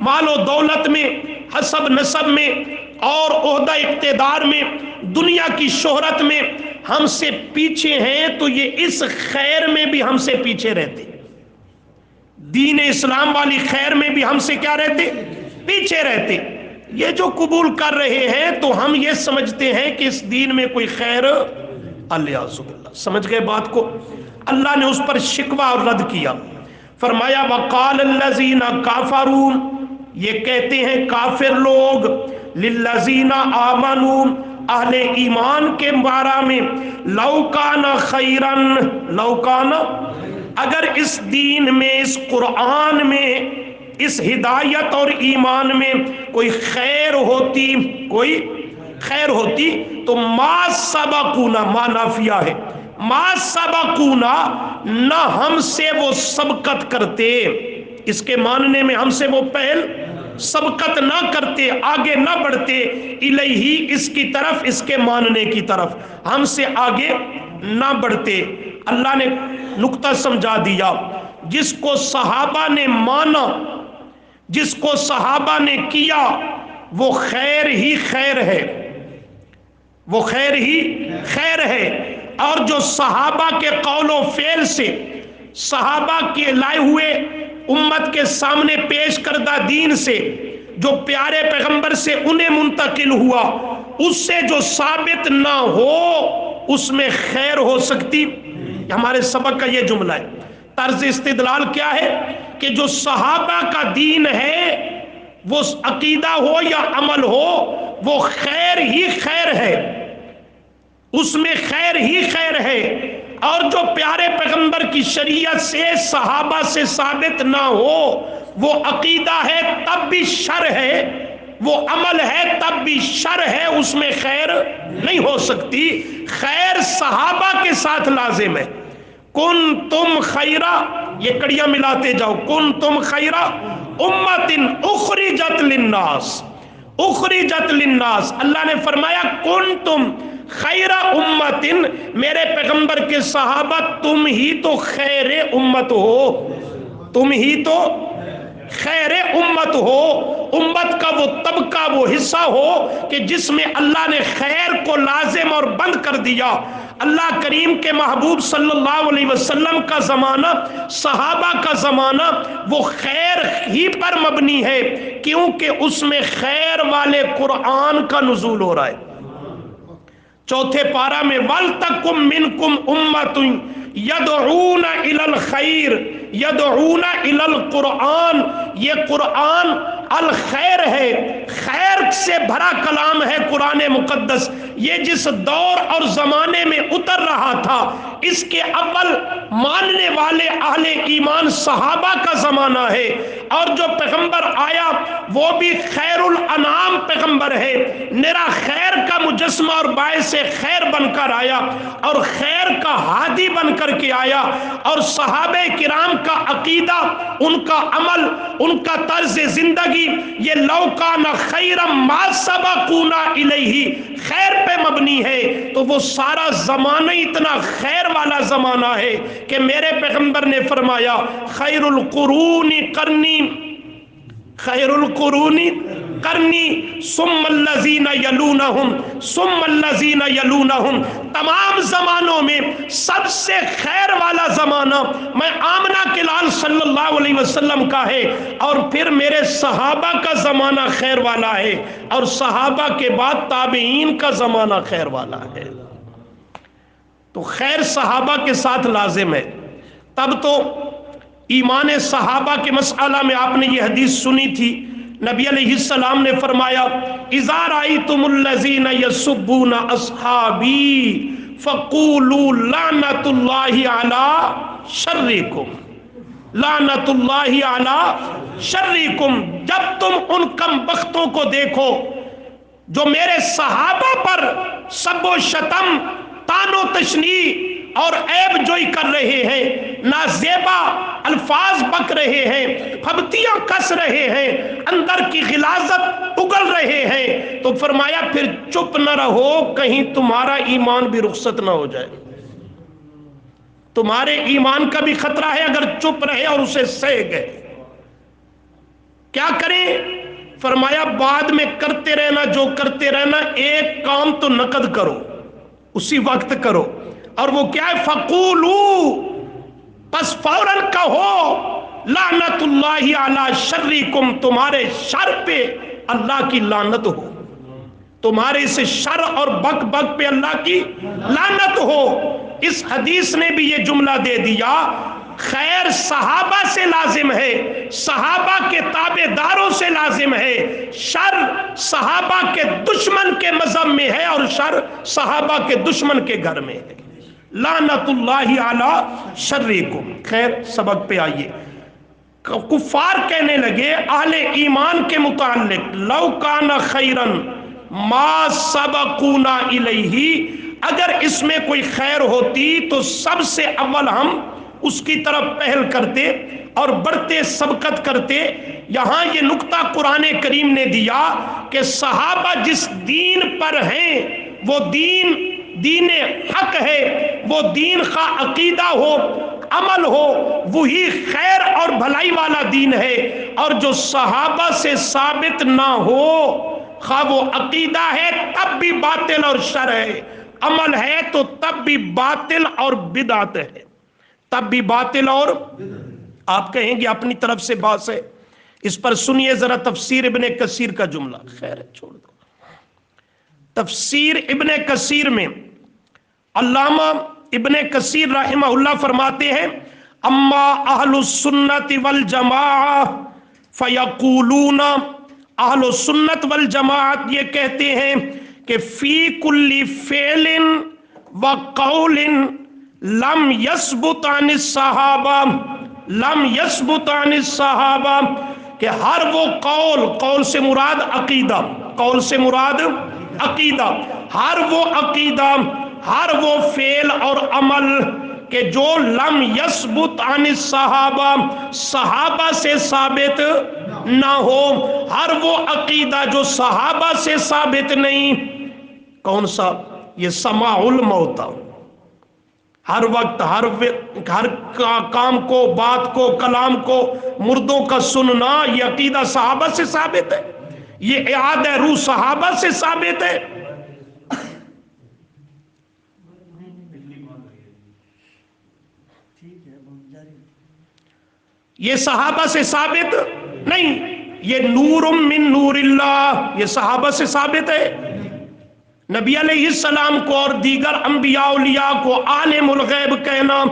مال و دولت میں، حسب نسب میں اور عہدہ اقتدار میں، دنیا کی شہرت میں ہم سے پیچھے ہیں، تو یہ اس خیر میں بھی ہم سے پیچھے رہتے، دین اسلام والی خیر میں بھی ہم سے کیا رہتے؟ پیچھے رہتے۔ یہ جو قبول کر رہے ہیں تو ہم یہ سمجھتے ہیں کہ اس دین میں کوئی خیر، الیاذ باللہ۔ سمجھ گئے بات کو؟ اللہ نے اس پر شکوہ اور رد کیا، فرمایا وقال الذین کافروا، یہ کہتے ہیں کافر لوگ، للذین آمنوا، اہل ایمان کے بارے میں، لو کان خیرن، لو کان، اگر اس دین میں، اس قرآن میں، اس ہدایت اور ایمان میں کوئی خیر ہوتی، کوئی خیر ہوتی، تو ما سبقونا، ما نافیہ ہے، ما سبقونا، نہ ہم سے وہ سبقت کرتے، اس کے ماننے میں ہم سے وہ پہل سبقت نہ کرتے، آگے نہ بڑھتے، الیہ، اس کی طرف، اس کے ماننے کی طرف ہم سے آگے نہ بڑھتے۔ اللہ نے نقطہ سمجھا دیا، جس کو صحابہ نے مانا، جس کو صحابہ نے کیا، وہ خیر ہی خیر ہے، وہ خیر ہی خیر ہے، اور جو صحابہ کے قول و فعل سے، صحابہ کے لائے ہوئے امت کے سامنے پیش کردہ دین سے، جو پیارے پیغمبر سے انہیں منتقل ہوا، اس سے جو ثابت نہ ہو اس میں خیر ہو سکتی؟ ہمارے سبق کا یہ جملہ ہے۔ طرز استدلال کیا ہے کہ جو صحابہ کا دین ہے، وہ عقیدہ ہو یا عمل ہو، وہ خیر ہی خیر ہے، اس میں خیر ہی خیر ہے، اور جو پیارے پیغمبر کی شریعت سے، صحابہ سے ثابت نہ ہو، وہ عقیدہ ہے تب بھی شر ہے، وہ عمل ہے تب بھی شر ہے، اس میں خیر نہیں ہو سکتی۔ خیر صحابہ کے ساتھ لازم ہے۔ کن تم خیرہ، یہ کڑیاں ملاتے جاؤ، کن تم خیرہ امت اخرجت للناس، اخرجت للناس، اللہ نے فرمایا کن تم خیرہ امت، میرے پیغمبر کے صحابہ تم ہی تو خیر امت ہو، تم ہی تو خیر امت ہو، امت کا وہ طبقہ، وہ حصہ ہو کہ جس میں اللہ نے خیر کو لازم اور بند کر دیا۔ اللہ کریم کے محبوب صلی اللہ علیہ وسلم کا زمانہ، صحابہ کا زمانہ، وہ خیر ہی پر مبنی ہے، کیونکہ اس میں خیر والے قرآن کا نزول ہو رہا ہے۔ چوتھے پارہ میں وَلْتَكُمْ مِنْكُمْ أُمَّةٌ يَدْعُونَ إِلَى الْخَيْرِ يَدْعُونَ إِلَى الْقُرْآنِ، یہ قرآن الخیر ہے، خیر سے بھرا کلام ہے قرآن مقدس۔ یہ جس دور اور زمانے میں اتر رہا تھا، اس کے اول ماننے والے اہل ایمان صحابہ کا زمانہ ہے، اور جو پیغمبر آیا وہ بھی خیر الانام پیغمبر ہے، میرا خیر کا مجسمہ اور باعث خیر بن کر آیا اور خیر کا ہادی بن کر کے آیا، اور صحابہ کرام کا عقیدہ، ان کا عمل، ان کا طرز زندگی یہ لو کان خیرا ما سبقونا الیہ خیر پہ مبنی ہے، تو وہ سارا زمانہ اتنا خیر والا زمانہ ہے کہ میرے پیغمبر نے فرمایا خیر القرون قرنی، خیر القرون قرنی ثم الذین یلونہم ثم الذین یلونہم، تمام زمانوں میں سب سے خیر والا زمانہ میں آمنہ کے لال صلی اللہ علیہ وسلم کا ہے، اور پھر میرے صحابہ کا زمانہ خیر والا ہے، اور صحابہ کے بعد تابعین کا زمانہ خیر والا ہے۔ تو خیر صحابہ کے ساتھ لازم ہے۔ تب تو ایمان صحابہ کے مسئلہ میں آپ نے یہ حدیث سنی تھی، نبی علیہ السلام نے فرمایا اذا رأیتم الذین یسبون اصحابی فقولوا لعنت اللہ علی شرکم، لعنت اللہ علی شرکم، جب تم ان کم بختوں کو دیکھو جو میرے صحابہ پر سب و شتم، تان و تشنیع اور عیب جوئی کر رہے ہیں، نازیبا الفاظ بک رہے ہیں، پھبتیاں کس رہے ہیں، اندر کی غلاظت اگل رہے ہیں، تو فرمایا پھر چپ نہ رہو، کہیں تمہارا ایمان بھی رخصت نہ ہو جائے۔ تمہارے ایمان کا بھی خطرہ ہے اگر چپ رہے اور اسے سہ گئے۔ کیا کریں؟ فرمایا بعد میں کرتے رہنا، جو کرتے رہنا، ایک کام تو نقد کرو، اسی وقت کرو، اور وہ کیا ہے؟ فقولو، پس فوراً کہو لعنت اللہ علی شرکم، تمہارے شر پہ اللہ کی لعنت ہو، تمہارے اس شر اور بک بک پہ اللہ کی لعنت ہو۔ اس حدیث نے بھی یہ جملہ دے دیا، خیر صحابہ سے لازم ہے، صحابہ کے تابع داروں سے لازم ہے، شر صحابہ کے دشمن کے مذہب میں ہے اور شر صحابہ کے دشمن کے گھر میں ہے۔ لعنت اللہ علی شرکم۔ خیر سبق پہ آئیے۔ کفار کہنے لگے اہل ایمان کے متعلق لو کان خیرا ما سبقونا الیہ، اگر اس میں کوئی خیر ہوتی تو سب سے اول ہم اس کی طرف پہل کرتے اور بڑھتے سبقت کرتے۔ یہاں یہ نقطہ قرآن کریم نے دیا کہ صحابہ جس دین پر ہیں وہ دین حق ہے، وہ دین خواہ عقیدہ ہو، عمل ہو، وہی خیر اور بھلائی والا دین ہے، اور جو صحابہ سے ثابت نہ ہو، خواہ وہ عقیدہ ہے تب بھی باطل اور شر ہے، عمل ہے تو تب بھی باطل اور بدعت ہے، تب بھی باطل اور آپ کہیں گے اپنی طرف سے بات ہے۔ اس پر سنیے ذرا تفسیر ابن کثیر کا جملہ، خیر ہے چھوڑ دو۔ تفسیر ابن کثیر میں علامہ ابن کثیر رحمہ اللہ فرماتے ہیں اما اہل السنت والجماعہ فیقولون، اہل السنت والجماعت یہ کہتے ہیں کہ فی کل فعل وقول لم یثبت عن الصحابہ، لم یثبت عن الصحابہ، کہ ہر وہ قول سے مراد عقیدہ، قول سے مراد عقیدہ، ہر وہ عقیدہ، ہر وہ فعل اور عمل کہ جو لم یثبت عن الصحابہ، صحابہ سے ثابت نہ ہو، ہر وہ عقیدہ جو صحابہ سے ثابت نہیں، کون سا؟ یہ سماع الموت، ہر وقت ہر کام کو، بات کو، کلام کو مردوں کا سننا، یہ عقیدہ صحابہ سے ثابت ہے، یہ اعادہ روح صحابہ سے ثابت ہے۔ یہ صحابہ سے ثابت نہیں، یہ نور من نور اللہ، یہ صحابہ سے ثابت ہے۔ نبی علیہ السلام کو اور دیگر انبیاء اولیاء کو عالم الغیب کہنا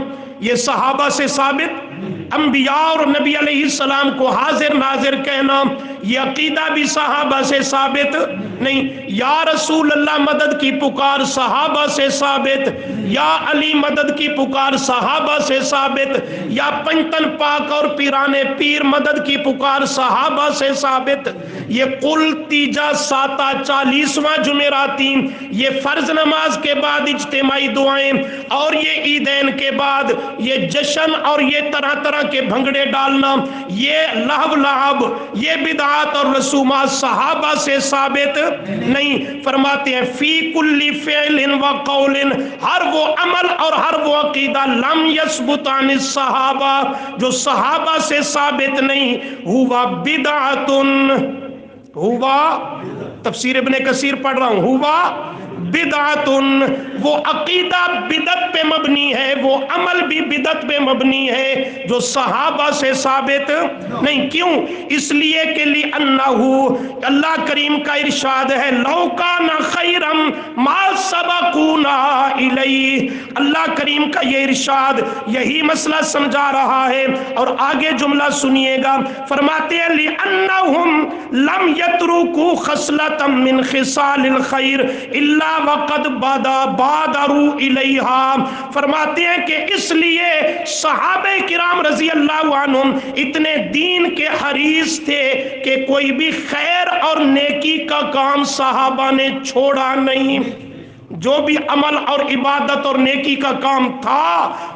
یہ صحابہ سے ثابت، انبیاء اور نبی علیہ السلام کو حاضر ناظر کہنا یہ عقیدہ بھی صحابہ سے ثابت نہیں. یا رسول اللہ مدد کی پکار صحابہ سے ثابت، یا علی مدد کی پکار صحابہ سے ثابت، یا پنجتن پاک اور پیران پیر مدد کی پکار صحابہ سے ثابت. یہ قل تیجا ساتا 40واں جمعراتی، یہ فرض نماز کے بعد اجتماعی دعائیں، اور یہ عیدین کے بعد یہ جشن اور یہ طرح طرح کے بھنگڑے ڈالنا، یہ لہو لعب، یہ بدعات اور رسومات صحابہ سے ثابت نہیں. فرماتے ہیں فی کل فعل و قول، ہر وہ عمل اور ہر وہ عقیدہ لم یثبت عن الصحابہ، جو صحابہ سے ثابت نہیں، ہوا بدعۃ، ہوا تفسیر ابن کثیر پڑھ رہا ہوں، ہوا بدعۃ، وہ عقیدہ بدعت پہ مبنی ہے، وہ عمل بھی بدعت پہ مبنی ہے جو صحابہ سے ثابت نہیں. کیوں؟ اس لیے کہ لِأَنَّهُ، اللہ کریم کا ارشاد ہے لَوْ كَانَ خَيْرًا مَا سَبَقُونَا إِلَيْهِ. اللہ کریم کا یہ ارشاد یہی مسئلہ سمجھا رہا ہے. اور آگے جملہ سنیے گا، فرماتے ہیں لِأَنَّهُمْ لَمْ يَتْرُكُوا خَصْلَةً مِّنْ خِصَالِ الْخَيْرِ إِلَّا وَقَدْ بَادَرُوا إِلَيْهَا. فرماتے ہیں کہ اس لیے صحابہ کرام رضی اللہ عنہم اتنے دین کے حریص تھے کہ کوئی بھی خیر اور نیکی کا کام صحابہ نے چھوڑا نہیں. جو بھی عمل اور عبادت اور نیکی کا کام تھا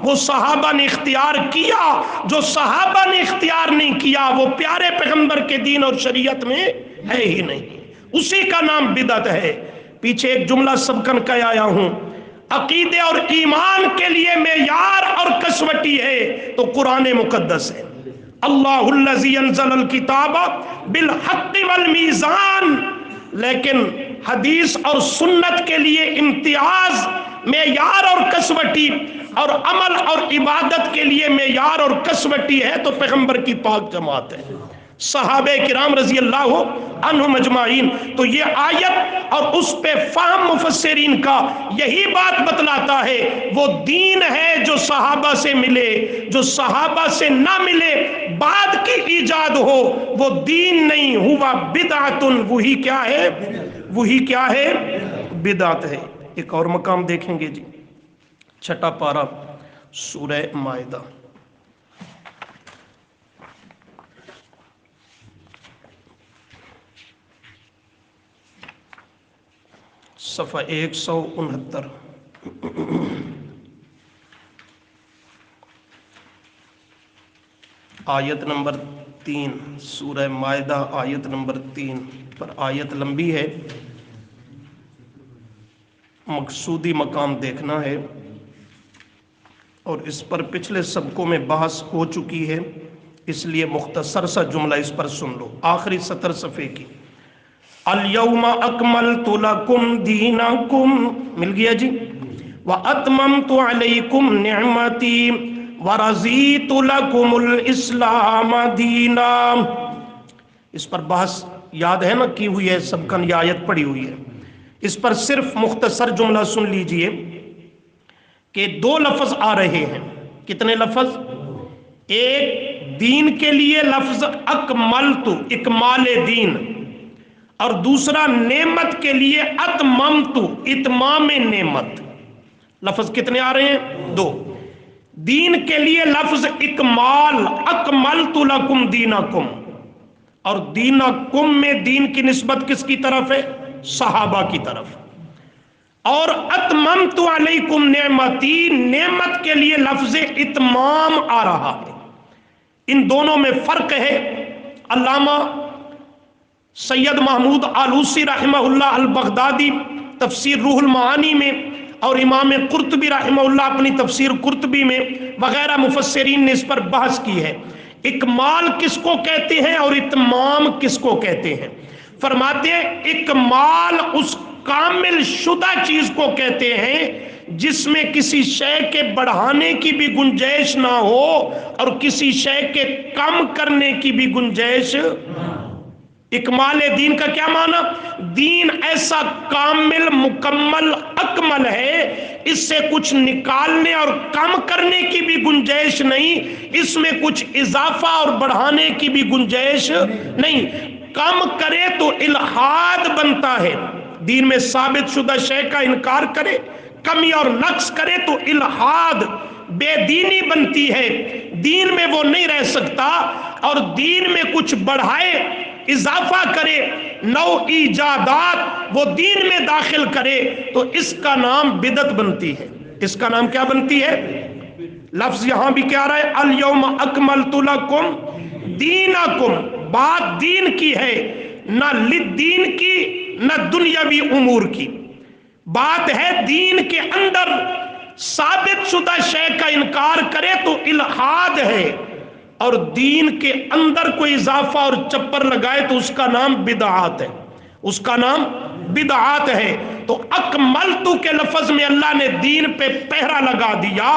وہ صحابہ نے اختیار کیا. جو صحابہ نے اختیار نہیں کیا وہ پیارے پیغمبر کے دین اور شریعت میں ہے ہی نہیں. اسی کا نام بدعت ہے. پیچھے ایک جملہ سبقن کا آیا ہوں، عقیدے اور ایمان کے لیے معیار اور کسوٹی ہے تو قرآن مقدس ہے. اللہ الذی انزل الکتاب بالحق والمیزان. لیکن حدیث اور سنت کے لیے امتیاز، معیار اور کسوٹی، اور عمل اور عبادت کے لیے معیار اور کسوٹی ہے تو پیغمبر کی پاک جماعت ہے، صحابہ کرام رضی اللہ عنہم اجمعین. تو یہ آیت اور اس پہ فہم مفسرین کا یہی بات بتلاتا ہے وہ دین ہے جو صحابہ سے ملے. جو صحابہ سے نہ ملے، بعد کی ایجاد ہو، وہ دین نہیں، ہوا بدعت. وہی کیا ہے؟ وہی کیا ہے؟ بدعت ہے. ایک اور مقام دیکھیں گے جی، 6 پارہ سورہ مائدہ، صفحہ 169، آیت نمبر 3، سورہ مائدہ آیت نمبر 3 پر. آیت لمبی ہے، مقصودی مقام دیکھنا ہے، اور اس پر پچھلے سبقوں میں بحث ہو چکی ہے، اس لیے مختصر سا جملہ اس پر سن لو. آخری سطر صفحے کی، اليوم اکملت لکم دینکم، مل گیا جی، واتممت علیکم نعمتی ورضیت لکم الاسلام دینا. اس پر بحث یاد ہے نا کی ہوئی ہے، سبقن یہ آیت پڑھی ہوئی ہے. اس پر صرف مختصر جملہ سن لیجئے کہ 2 لفظ آ رہے ہیں. کتنے لفظ؟ ایک دین کے لیے لفظ اکملت، اکمال دین، اور دوسرا نعمت کے لیے اتممت، اتمام نعمت. لفظ کتنے آ رہے ہیں؟ 2. دین کے لیے لفظ اکمال، اکملت لکم دینکم، اور دینکم میں دین کی نسبت کس کی طرف ہے؟ صحابہ کی طرف. اور اتممت علیکم نعمتی، نعمت کے لیے لفظ اتمام آ رہا ہے. ان دونوں میں فرق ہے. علامہ سید محمود آلوسی رحمہ اللہ البغدادی تفسیر روح المعانی میں، اور امام قرطبی رحمہ اللہ اپنی تفسیر قرطبی میں، وغیرہ مفسرین نے اس پر بحث کی ہے. اکمال کس کو کہتے ہیں اور اتمام کس کو کہتے ہیں؟ فرماتے ہیں اکمال اس کامل شدہ چیز کو کہتے ہیں جس میں کسی شے کے بڑھانے کی بھی گنجائش نہ ہو اور کسی شے کے کم کرنے کی بھی گنجائش. اکمال دین کا کیا معنی؟ دین ایسا کامل، مکمل، اکمل ہے، اس سے کچھ نکالنے اور کم کرنے کی بھی گنجائش نہیں، اس میں کچھ اضافہ اور بڑھانے کی بھی گنجائش نہیں. کم کرے تو الحاد بنتا ہے، دین میں ثابت شدہ شے کا انکار کرے، کمی اور نقص کرے تو الحاد بے دینی بنتی ہے، دین میں وہ نہیں رہ سکتا، اور دین میں کچھ بڑھائے اضافہ کرے، نو ایجادات وہ دین میں داخل کرے تو اس کا نام بدعت بنتی ہے۔ اس کا نام کیا بنتی ہے؟ لفظ یہاں بھی کیا رہا ہے؟ الیوم اکملت لکم دینکم، بات دین کی ہے، نہ للدین کی نہ دنیاوی امور کی، بات ہے دین کے اندر ثابت شدہ شے کا انکار کرے تو الحاد ہے، اور دین کے اندر کوئی اضافہ اور چپر لگائے تو اس کا نام بدعات ہے، اس کا نام بدعات ہے۔ تو اکملتو کے لفظ میں اللہ نے دین پہ پہرا لگا دیا،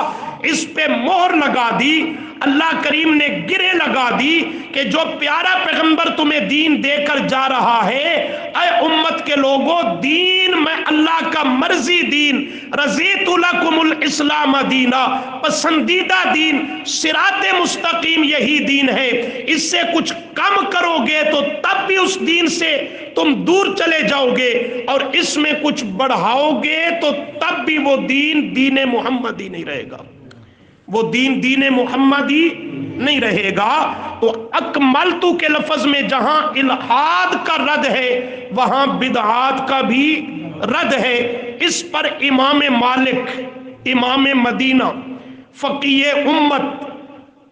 اس پہ مہر لگا دی، اللہ کریم نے گرے لگا دی کہ جو پیارا پیغمبر تمہیں دین دے کر جا رہا ہے، اے امت کے لوگوں، دین میں اللہ کا مرضی دین، رضیت لکم الاسلام دینا، پسندیدہ دین، صراط مستقیم یہی دین ہے، اس سے کچھ کم کرو گے تو تب بھی اس دین سے تم دور چلے جاؤ گے، اور اس میں کچھ بڑھاؤ گے تو تب بھی وہ دین دین محمدی نہیں رہے گا، وہ دین دین محمدی نہیں رہے گا۔ تو اکملتو کے لفظ میں جہاں الحاد کا رد ہے وہاں بدعات کا بھی رد ہے۔ اس پر امام مالک، امام مدینہ، فقیہ امت،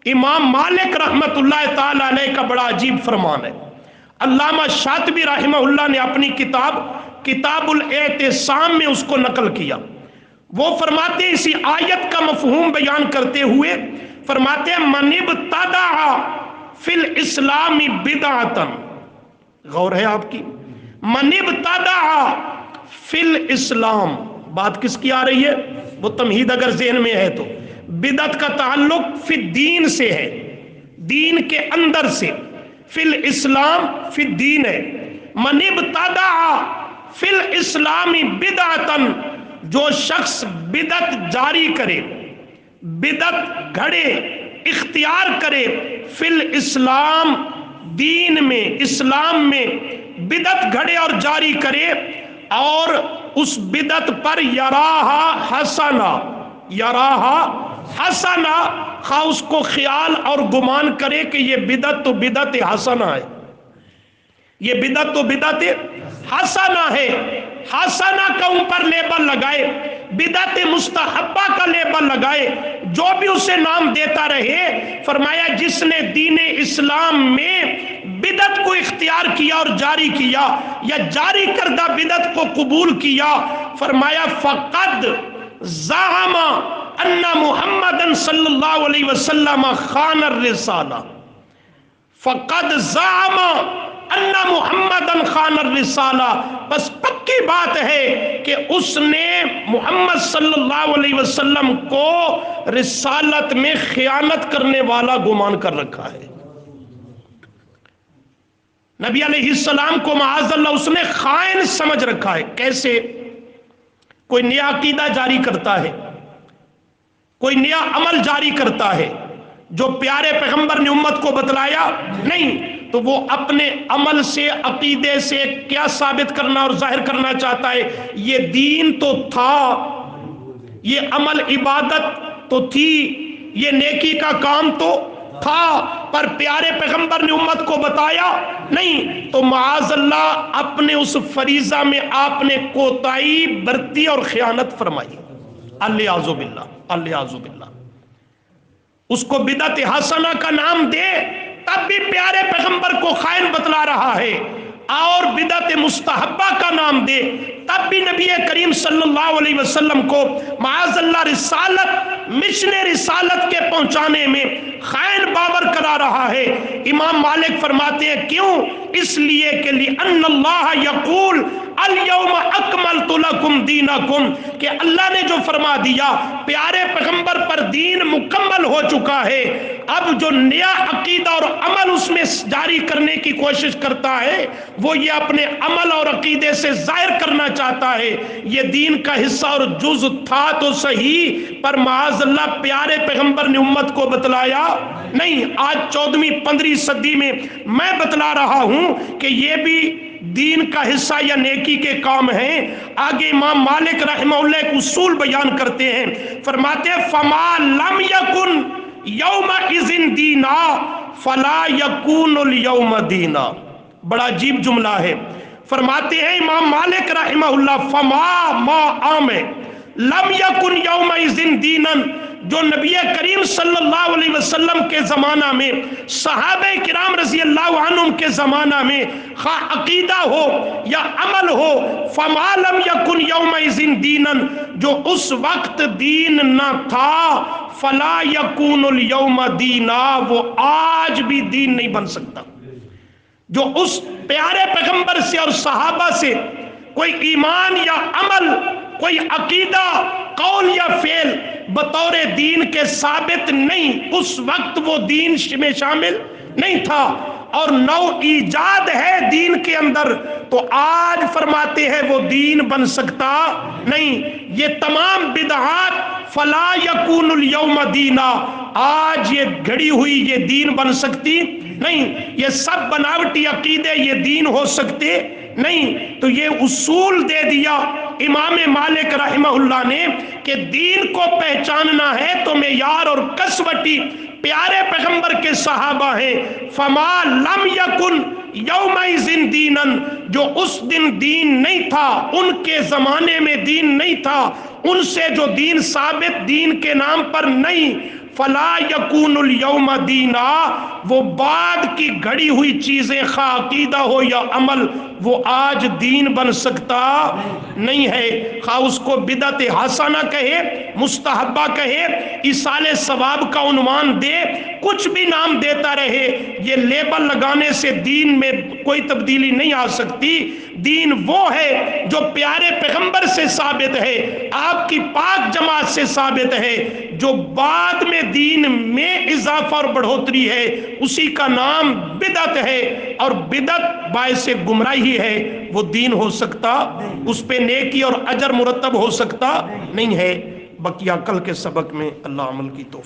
امام مالک رحمت اللہ تعالی علیہ کا بڑا عجیب فرمان ہے۔ علامہ شاطبی رحمہ اللہ نے اپنی کتاب الاعتصام میں اس کو نقل کیا۔ وہ فرماتے ہیں اسی آیت کا مفہوم بیان کرتے ہوئے، فرماتے ہیں من ابتدع فی الاسلام بدعتا، غور ہے آپ کی، من ابتدع فی الاسلام، بات کس کی آ رہی ہے؟ وہ تمہید اگر ذہن میں ہے تو بدعت کا تعلق فی الدین سے ہے، دین کے اندر سے، فی الاسلام فی الدین ہے۔ من ابتدع فی الاسلام بدعتا، جو شخص بدعت جاری کرے، بدعت گھڑے، اختیار کرے، فی الاسلام دین میں، اسلام میں بدعت گھڑے اور جاری کرے، اور اس بدعت پر یراہا حسنا، یراہا حسنا، خواہ اس کو خیال اور گمان کرے کہ یہ بدعت تو بدعت حسنا ہے، یہ بدعت تو بدعت حسنا ہے، حسنا کا اوپر لیبل لگائے، بدعت مستحبہ کا لیبل لگائے، جو بھی اسے نام دیتا رہے، فرمایا جس نے دین اسلام میں بدعت کو اختیار کیا اور جاری کیا، یا جاری کردہ بدعت کو قبول کیا، فرمایا فقد زعم ان محمد صلی اللہ علیہ وسلم خان الرسالہ، فقد زعم ان محمد خان الرسالہ، بس پکی بات ہے کہ اس نے محمد صلی اللہ علیہ وسلم کو رسالت میں خیانت کرنے والا گمان کر رکھا ہے۔ نبی علیہ السلام کو معاذ اللہ اس نے خائن سمجھ رکھا ہے۔ کیسے؟ کوئی نیا عقیدہ جاری کرتا ہے، کوئی نیا عمل جاری کرتا ہے جو پیارے پیغمبر نے امت کو بتلایا نہیں، تو وہ اپنے عمل سے، عقیدے سے کیا ثابت کرنا اور ظاہر کرنا چاہتا ہے؟ یہ دین تو تھا، یہ عمل عبادت تو تھی، یہ نیکی کا کام تو تھا، پر پیارے پیغمبر نے امت کو بتایا نہیں، تو معاذ اللہ اپنے اس فریضہ میں آپ نے کوتاہی برتی اور خیانت فرمائی، الیاذ باللہ، الیاذ باللہ۔ اس کو بدعت حسنہ کا نام دے تب بھی پیارے پیغمبر کو خائن بتلا رہا ہے، اور بدعت مستحبہ کا نام دے تب بھی نبی کریم صلی اللہ علیہ وسلم کو معاذ اللہ رسالت، مشن رسالت کے پہنچانے میں خائن باور کرا رہا ہے۔ امام مالک فرماتے ہیں کیوں؟ اس لیے کہ لِأَنَّ اللَّهَ يَقُولُ الیوم اکملت لکم دینکم، کہ اللہ نے جو فرما دیا پیارے پیغمبر پر دین مکمل ہو چکا ہے، اب جو نیا عقیدہ اور عمل اس میں جاری کرنے کی کوشش کرتا ہے وہ یہ اپنے عمل اور عقیدے سے ظاہر کرنا چاہتا ہے یہ دین کا حصہ اور جز تھا تو صحیح، پر معاذ اللہ پیارے پیغمبر نے امت کو بتلایا نہیں۔ آج 14ویں 15ویں صدی میں میں بتلا رہا ہوں کہ یہ بھی دین کا حصہ یا نیکی کے کام ہیں۔ آگے امام مالک رحمہ اللہ ایک اصول بیان کرتے ہیں، فرماتے ہیں فما لم یکن یومئذ دینا فلا یکون الیوم دینا۔ بڑا عجیب جملہ ہے، فرماتے ہیں امام مالک رحمہ اللہ فما ما عام لم یکن یومئذ دینا، جو نبی کریم صلی اللہ علیہ وسلم کے زمانہ میں، صحابہ کرام رضی اللہ عنہم کے زمانہ میں خواہ عقیدہ ہو یا عمل ہو، فما لم یکن یومئذ دینا، جو اس وقت دین نہ تھا، فلا یکون الیوم دینا، وہ آج بھی دین نہیں بن سکتا۔ جو اس پیارے پیغمبر سے اور صحابہ سے کوئی ایمان یا عمل، کوئی عقیدہ، قول یا فعل بطور دین کے ثابت نہیں، اس وقت وہ دین میں شامل نہیں تھا، اور نو ایجاد ہے دین کے اندر، تو آج فرماتے ہیں وہ دین بن سکتا نہیں۔ یہ تمام بدعات فلا یکون الیوم دینا، آج یہ گھڑی ہوئی یہ دین بن سکتی نہیں، یہ سب بناوٹی عقیدے یہ دین ہو سکتے نہیں۔ تو یہ اصول دے دیا امام مالک رحمہ اللہ نے کہ دین کو پہچاننا ہے تو معیار اور کسوٹی پیارے پیغمبر کے صحابہ ہیں۔ فما لم یکن یومئذ دینا، جو اس دن دین نہیں تھا، ان کے زمانے میں دین نہیں تھا، ان سے جو دین ثابت دین کے نام پر نہیں، فلا یکون الیوم دینا، وہ بعد کی گھڑی ہوئی چیزیں خواہ عقیدہ ہو یا عمل وہ آج دین بن سکتا نہیں ہے۔ خواہ اس کو بدعت حسنہ کہے، مستحبہ کہے، ایصال ثواب کا عنوان دے، کچھ بھی نام دیتا رہے، یہ لیبل لگانے سے دین میں کوئی تبدیلی نہیں آ سکتی۔ دین وہ ہے جو پیارے پیغمبر سے ثابت ہے، آپ کی پاک جماعت سے ثابت ہے، جو بعد میں دین میں اضافہ اور بڑھوتری ہے اسی کا نام بدعت ہے، اور بدعت باعث گمراہی ہے، وہ دین ہو سکتا، اس پہ نیکی اور اجر مرتب ہو سکتا نہیں ہے۔ بقیہ کل کے سبق میں، اللہ عمل کی توفیق۔